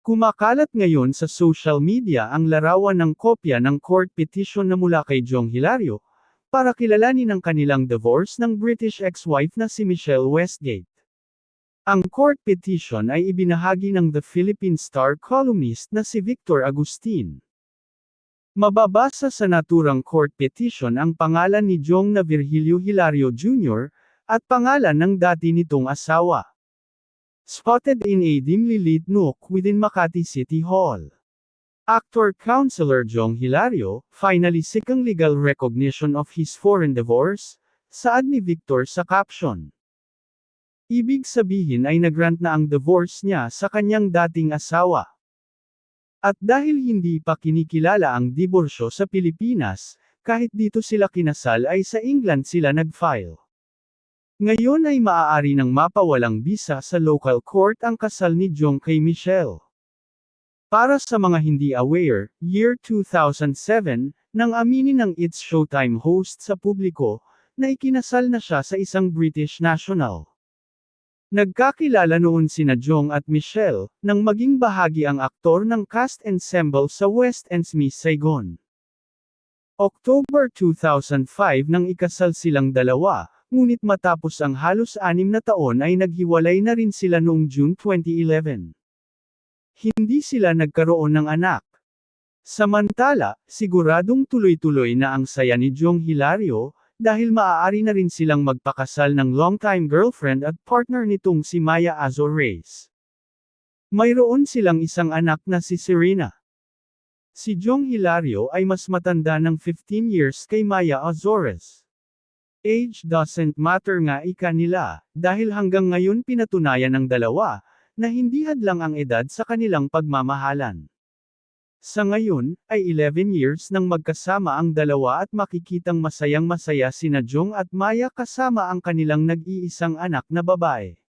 Kumakalat ngayon sa social media ang larawan ng kopya ng court petition na mula kay Jong Hilario, para kilalanin ang kanilang divorce ng British ex-wife na si Michelle Westgate. Ang court petition ay ibinahagi ng The Philippine Star columnist na si Victor Agustin. Mababasa sa naturang court petition ang pangalan ni Jong na Virgilio Hilario Jr., at pangalan ng dati nitong asawa. Spotted in a dimly lit nook within Makati City Hall. Actor Councilor Jong Hilario, finally seeking legal recognition of his foreign divorce, saad ni Victor sa caption. Ibig sabihin ay nagrant na ang divorce niya sa kanyang dating asawa. At dahil hindi pa kinikilala ang diborsyo sa Pilipinas, kahit dito sila kinasal ay sa England sila nag-file. Ngayon ay maaari nang mapawalang bisa sa local court ang kasal ni Jong kay Michelle. Para sa mga hindi aware, year 2007, nang aminin ng It's Showtime host sa publiko, na ikinasal na siya sa isang British national. Nagkakilala noon sina Jong at Michelle, nang maging bahagi ang aktor ng cast ensemble sa West End's Miss Saigon. October 2005 nang ikasal silang dalawa, ngunit matapos ang halos 6 na taon ay naghiwalay na rin sila noong June 2011. Hindi sila nagkaroon ng anak. Samantala, siguradong tuloy-tuloy na ang saya ni Jong Hilario, dahil maaari na rin silang magpakasal ng longtime girlfriend at partner nitong si Maya Azores. Mayroon silang isang anak na si Serena. Si Jong Hilario ay mas matanda ng 15 years kay Maya Azores. Age doesn't matter nga ika nila, dahil hanggang ngayon pinatunayan ng dalawa, na hindi hadlang ang edad sa kanilang pagmamahalan. Sa ngayon, ay 11 years nang magkasama ang dalawa at makikitang masayang-masaya sina Jong at Maya kasama ang kanilang nag-iisang anak na babae.